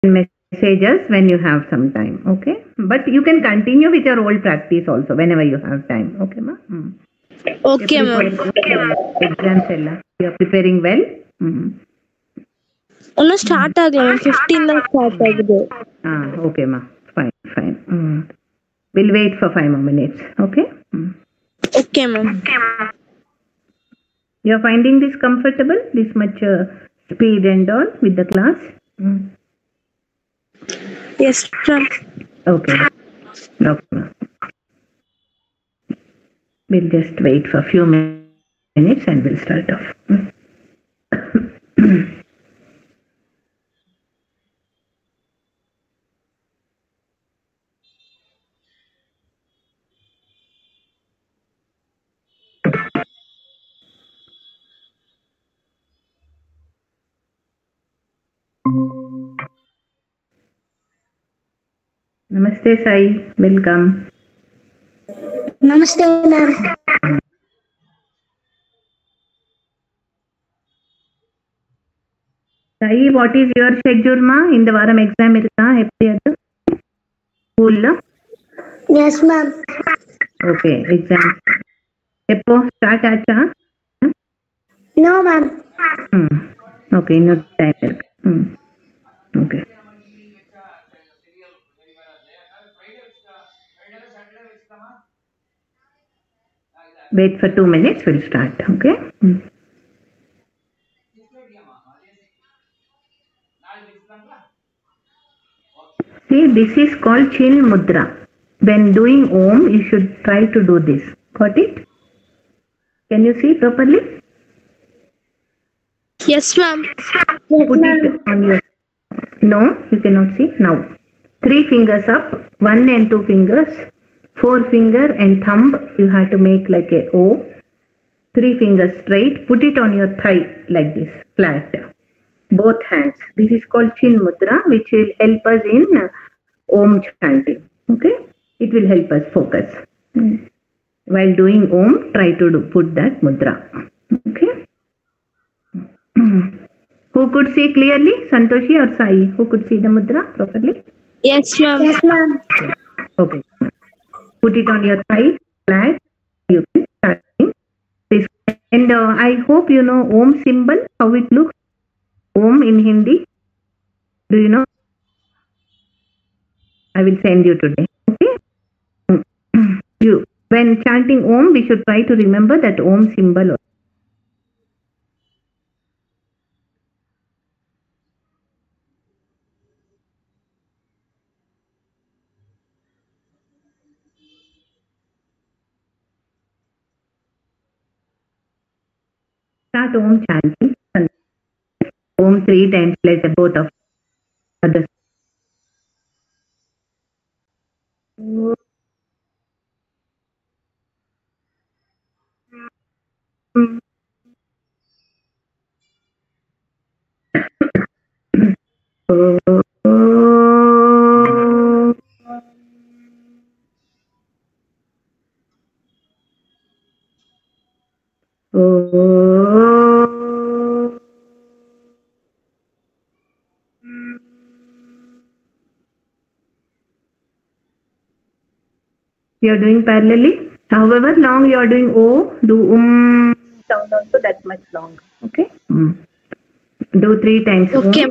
message us when you have some time, okay? But you can continue with your old practice also whenever you have time, okay, ma? Okay, ma'am. Exams ella you are preparing well. ಇನ್ನು start ಆಗಲ್ಲ ma'am 15 start ಆಗಿದೆ. Okay, ma. Fine. We'll wait for 5 more minutes, okay? Okay, ma'am. You are finding this comfortable, this much speed and all with the class? Yes, ma'am. Okay. We'll just wait for a few minutes and we'll start off. Namaste, Sai. Welcome. Namaste, ma'am. Sai, what is your schedule, ma? In the varam exam irukka eppadi school lo? Yes, ma'am. Okay, exam eppo start acha? No, ma'am. Okay, no time irukku. Okay. Wait for 2 minutes, we'll start, okay? See, this is called Chin Mudra. When doing Om, you should try to do this. Got it? Can you see properly? Yes, ma'am. Put it on your... No, you cannot see. Now, 3 fingers up, 1 and 2 fingers, 4 finger and thumb, you have to make like a O. 3 fingers straight, put it on your thigh like this, flat. Both hands. This is called Chin Mudra, which will help us in Om chanting. Okay? It will help us focus. While doing Om, try to put that mudra. Okay? Who could see clearly? Santoshi or Sai? Who could see the mudra properly? Yes, ma'am. Yes, ma'am. Okay. Put it on your thigh, flat. You can start this. And I hope you know Om symbol, how it looks. Om in Hindi. Do you know? I will send you today. Okay? When chanting Om, we should try to remember that Om symbol. Start Om chanting. Om 3 times, let both of others. You are doing parallelly. However long you are doing O, do sound also that much long. Okay? Do 3 times. Okay.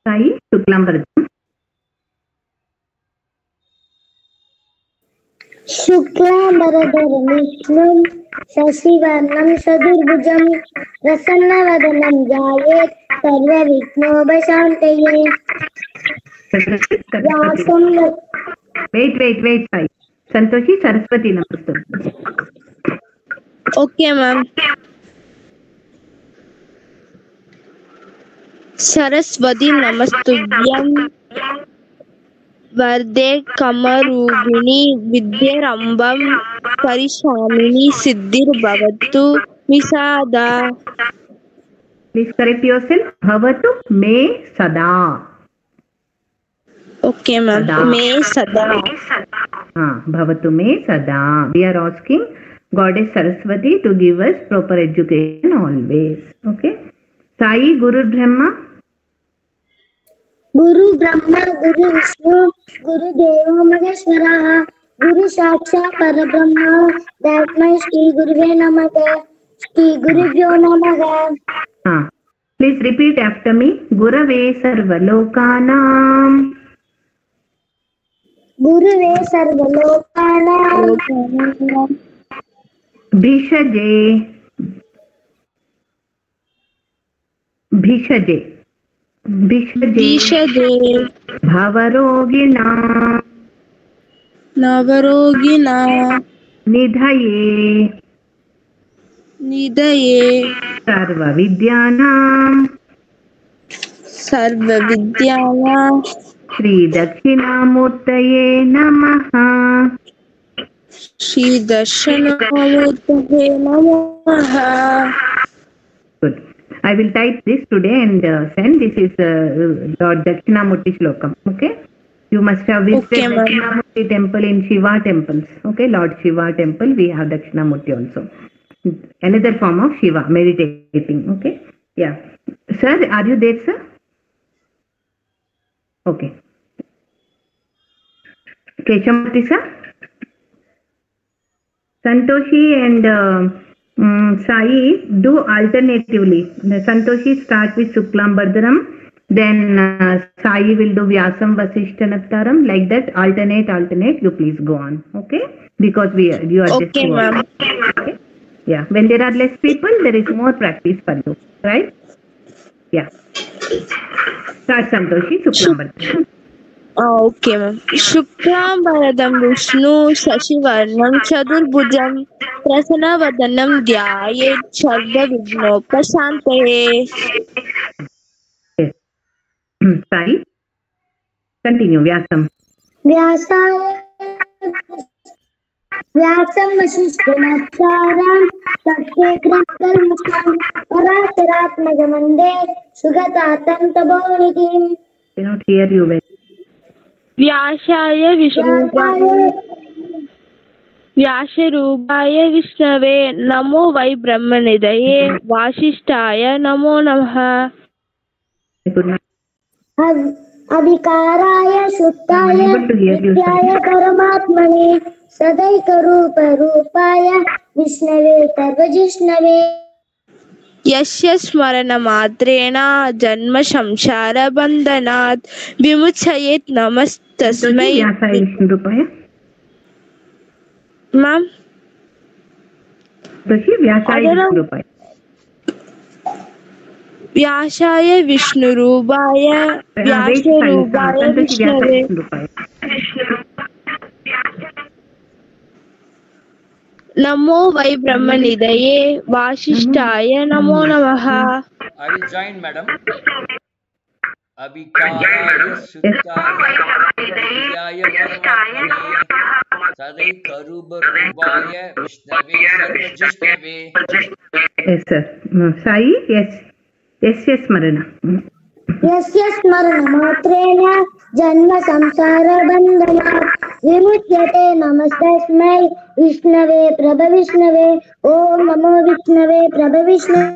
Sai Shuklambaradam. Shuklambaradharam Vishnum Sasivarnam Sadurбhujam Prasannavadanam Jayet Sarvavignobhashantaye. Wait, Sai. Santoshi, Saraswati Namaste. Okay, ma'am. Saraswati Namastuvyam Varde Kamarubini Vidyarambam Parishamini Siddhir Bhavatu Visada. Please correct yourself. Bhavatu me sada. Okay, ma'am. Me sada. Bhavatu me sada. We are asking Goddess Saraswati to give us proper education always. Okay. Sai, Guru Brahma. Guru Brahma, Guru Vishnu, Guru Deva Maheshwara, Guru Sakshat Parabrahma, that my Shri Guruve Namaha, Shri Gurubhyo Namaha. Please repeat after me. Gurave Sarvalokanam. Guruve Sarvalokanam. Bhishaje. Bhishaje. Bhishade Bhavarogina Navarogina Nidhaye Nidaye Sarva Vidyanam Sarva Vidyana Shri Dakshinamurtaye Namaha. Shri Dakshinamurtaye Namaha. Good. I will type this today and send. This is Lord Dakshinamurti Shlokam. Okay. You must have visited Dakshinamurti temple in Shiva temples. Okay. Lord Shiva temple. We have Dakshinamurti also. Another form of Shiva, meditating. Okay. Yeah. Sir, are you there, sir? Okay. Keshamurti, sir? Santoshi and Sai do alternatively. Santoshi start with Shuklam Bhardaram, then Sai will do Vyasam Vasishta Naktaram, like that. Alternate. You please go on, okay? Because you are Okay, ma'am. Okay? Yeah. When there are less people, there is more practice for you, right? Yeah. Start Santoshi, Shuklam Bhardaram. Okay, ma'am. Shuklam Bharadam Vishnu Sasivarnam Chadurbhujam Prasanavadanam Dhyayet Sarva Vignopashantaye. Yes. Sai, continue. Vyasam. Vyasam Vasishthanacharam Satye Granthalmukam Parasharatmagamande Sugatatam Tabonikim. Cannot hear you well. Vyashaya Vyasharubhaya Vishnave Namo Vai Brahmanidaye Vasishtaya Namo Namaha. Good night. Adhikaraya Shuddhaya Nityaya Paramatmane Sadaikaruparupaya Vishnave Sarvajishnave. Yasya Smarana Matrena Janma Samsara Bandhanat Vimuchayet Namastasmai. Vyasaya Vishnurupaya. Ma'am? Vyasaya Vishnurupaya. Vyashaya Vishnurubhaya Vyasharubhaya Vishnave Namo Vai Brahmanidaye Vasishtaya Namo Namaha. I will join, madam. Abhikaraya Shuddhaya Nityaya Paramatmane Sadaikaruparupaya Vishnave Sarvajishnave. Yes, sir. Sai, yes. Yes, Marana. Yasya Smarana Matrena Janma Samsara Bandhana Vimuchyate Namastasmai Vishnave Prabha Vishnave Om Namo Vishnave Prabha Vishnave.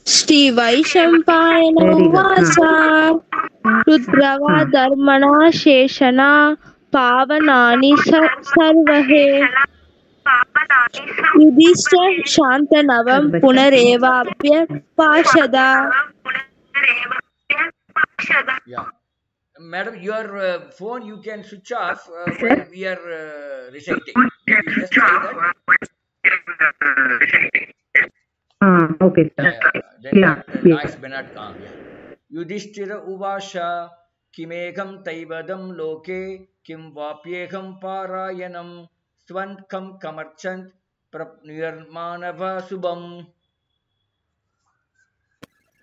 Shri Vaishampayana Uvasa Rudrava Dharmana Sheshana Pavanani Sarvahe Yudhishthira Shantanavam Punarevapya Pashada. Yeah. Madam, your phone you can switch off when we are reciting. You just try that. Okay, sir. Then the noise may not come. Yudhishthira Uvasha Kimekam Taivadam Loke Kim Vapyekam Parayanam Swankam Kamarchant Prapnirmanava Subam.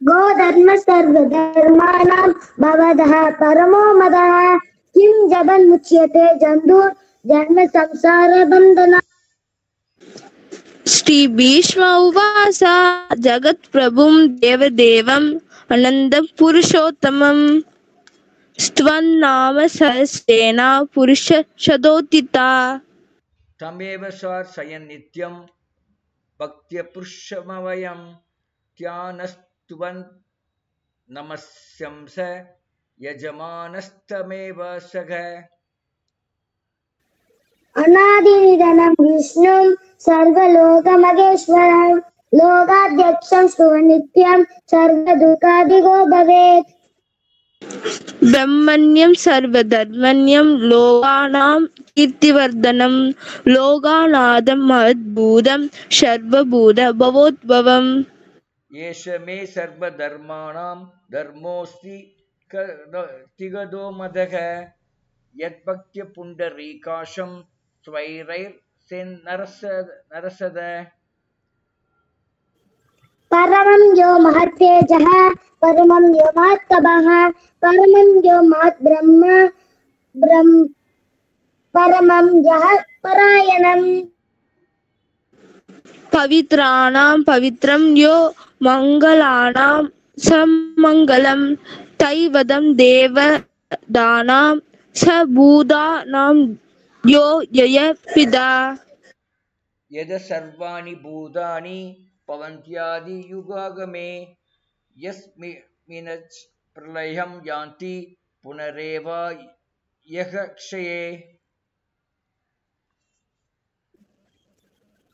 Go Dharma Sarva Dharmanam Bhavadaha Paramo Madaha Kim Jaban Muchyate Jandur Janma Samsara Bandhana. Shri Bhishma Uvasa Jagat Prabhum Devadevam Anandam Purushottamam स्त्वन्नाम सहस्रेण पुरुषशतोत्थिता तमेव स्वार्चयन् नित्यं भक्त्या पुरुषमवयं ध्यानस्तुवन् नमस्यंस यजमानस्तमेव सघ अनादिनिधनं विष्णुं सर्वलोकमहेश्वरं लोकाध्यक्षं सुवनित्यं सर्वदुःखादिगो भवेत् ब्रह्मण्यं सर्वधर्मण्यं लोकानां कीर्तिवर्धनं लोकानादं महद्भूतं सर्वभूत भवोद्भवम् एष मे सर्वधर्माणां धर्मोऽस्ति तिगदो मदः यद्भक्त्या पुण्डरीकाशं स्वैरैर्सेन्नरसद परमं यो महत्तेजः परमं यो महत्तपः परमं यो महद्ब्रह्म परमं यः परायणम् पवित्राणां पवित्रं यो मङ्गलानां समङ्गलं तैवदं देवदानां स भूतानां यो ययपिदा यद सर्वाणि भूतानि पवन्त्यादि युगागमे यस्मिन् प्रलयं यान्ति पुनरेव यः क्षये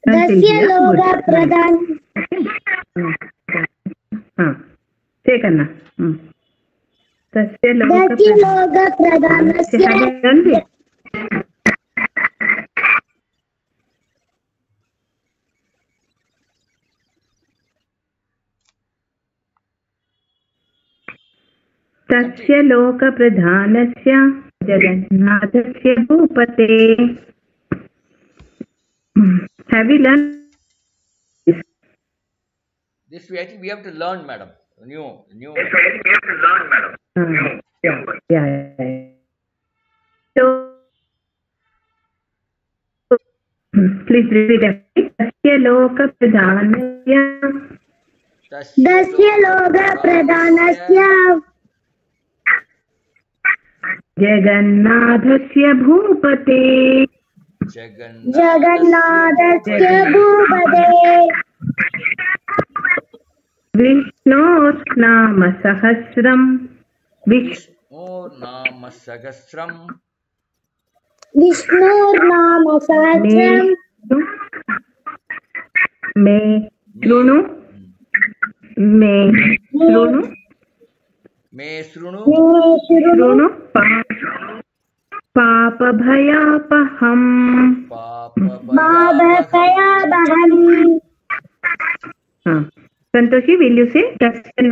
दस्य लोक प्रदान तस्य लोक प्रदानस्य तस्य लोकप्रधानस्य जगन्नाथस्य भूपते. Have we learned this? I think we have to learn, madam. New. Yeah. So please repeat it. तस्य लोकप्रधानस्य जगन्नाथस्य भूपते विष्णोर्नाम सहस्रम मे शृणु पापभयापहम्. संतोषी, will you say दस्य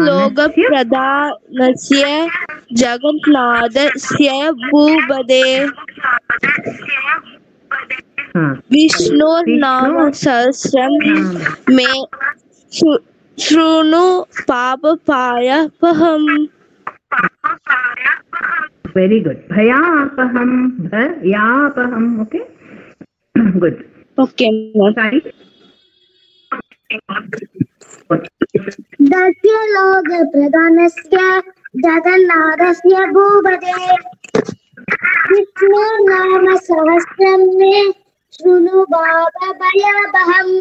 लोकप्रधानस्य जगन्नाथस्य भूपते विष्णोर्नाम सहस्रम मे शृणु पापभयापहम्. Very good. Bhayapaham. Okay. Good. Okay. Sorry. दस्य लोक प्रधानस्य जगन्नाथस्य भूपते विष्णुर्नाम सहस्रम मे शृणु पापभयापहम्.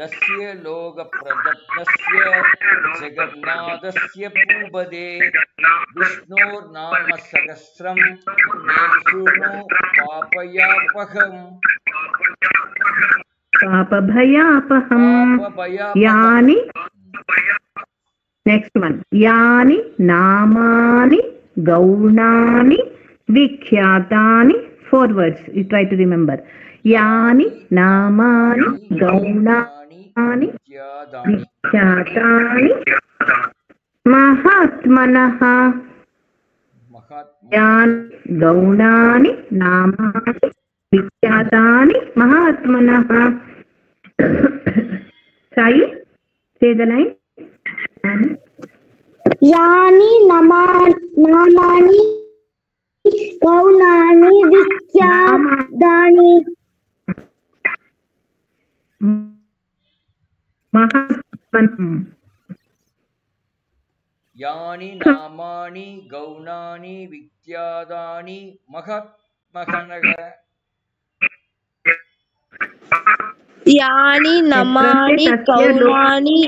दस्य लोकप्रधानस्य जगन्नाथस्य भूपते विष्णोर्नाम सहस्रं मे शृणु पापभयापहम्. यानि, next one, यानि नामानि गौणानि विख्यातानि. 4 words you try to remember. यानि नामानि गौणानि विख्यातानि महात्मनः. यानि गौणानि नामानि विख्यातानि महात्मनः. Sai, say the line. यानि नामानि गौणानि विख्यातानि महात्मनः यानि नामानि गौणानि विख्यातानि महत्महनः यानि नामानि गौणानि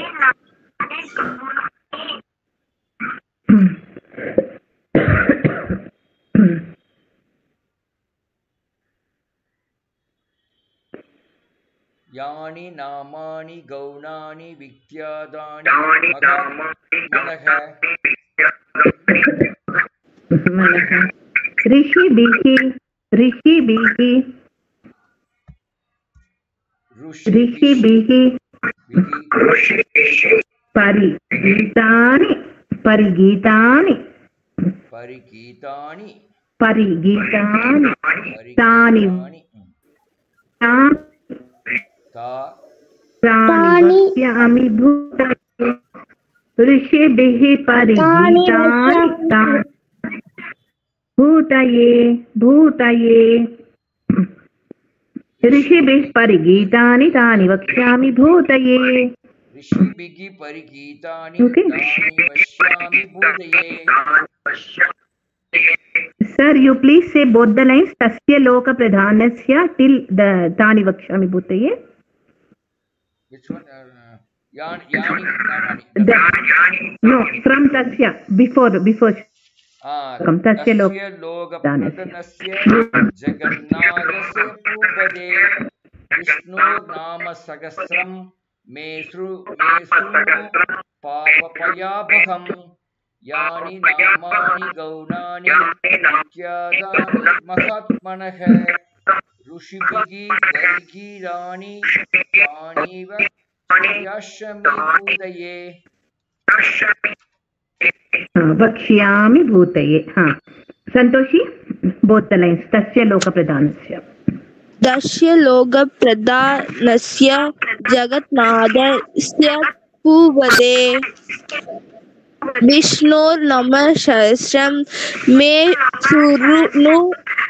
यानि नामानि गौणानि विख्यातानि महत्मनः ऋषिभिः परिगीतानि तानि वक्ष्यामि भूतये ऋषिभिः परिगीतानि भूतये ऋषिभिः परिगीतानि तानि वक्ष्यामि भूतये ऋषिभिः परिगीतानि Okay. तानि वक्ष्यामि भूतये Sir, you please say both the lines. Tasya loka pradhanasya till the tani vakshami bhutaye. Which one? Yani namani. No, from tasya before. तस्य लोकप्रधानस्य जगन्नाथस्य भूपदे विष्णुर्नामसहस्रं मे शृणु पापपयापहम् यानि नामानि गौणानि विख्यातानि महात्मनः ऋषिभिः परिगीतानि तानीव वक्ष्यामि भूतये Vakshyami bhutaye. Santoshi, both the lines. Tasya loka pradhanasya. दस्य लोकप्रधानस्य जगन्नाथस्य भूपदे विष्णोर्नमः मे शृणु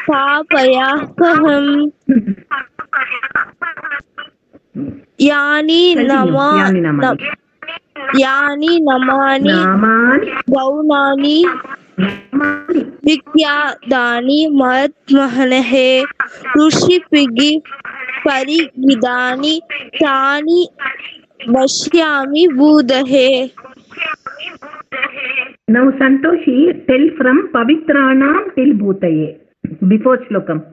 पापयापहम् यानि नामानि गौणानि विख्यातानि महात्मनः ऋषिभिः परिगीतानि तानि वक्ष्यामि भूतये. Now Santoshi, tell from pavitranam till bhutaye. Before shlokam.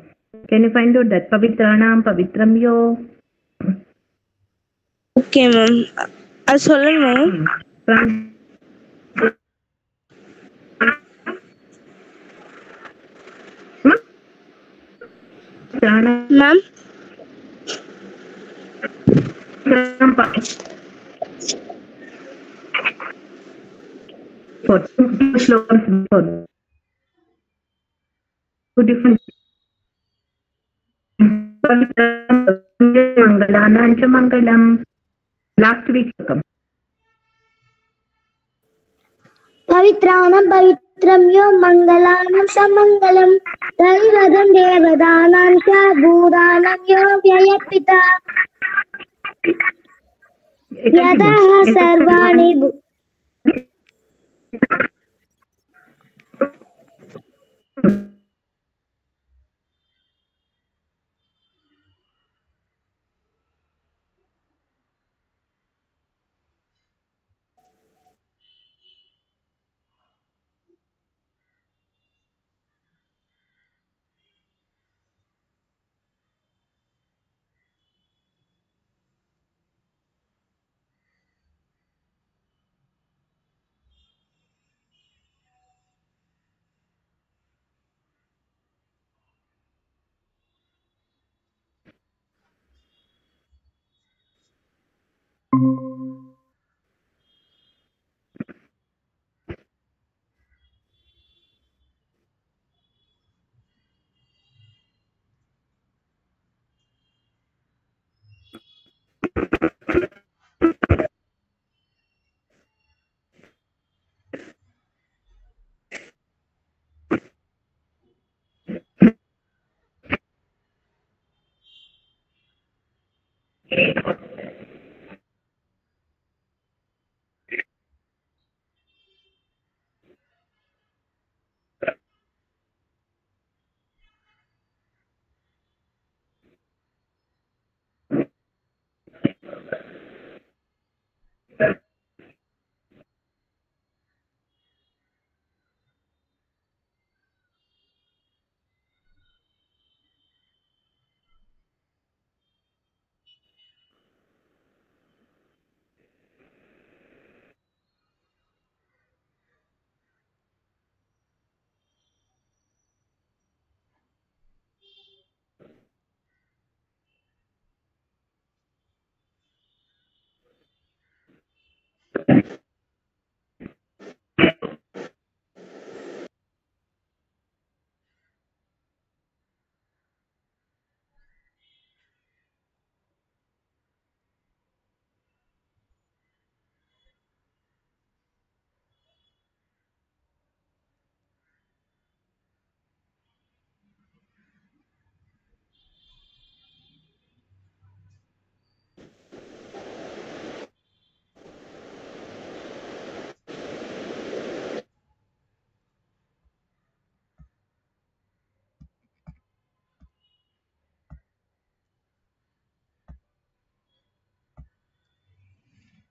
Can you find out that pavitranam pavitram yo? Okay, ma'am. அது சொல்லணும். Ma'am Mangalam. Last week come. Pavitranam pavitram yo mangalanam samangalam Daivadan devadanam cha bhudanam yo vyayapita Yadaha sarvani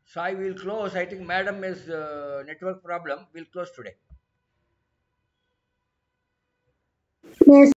Sai will close. I think madam is network problem. We'll close today. Yes.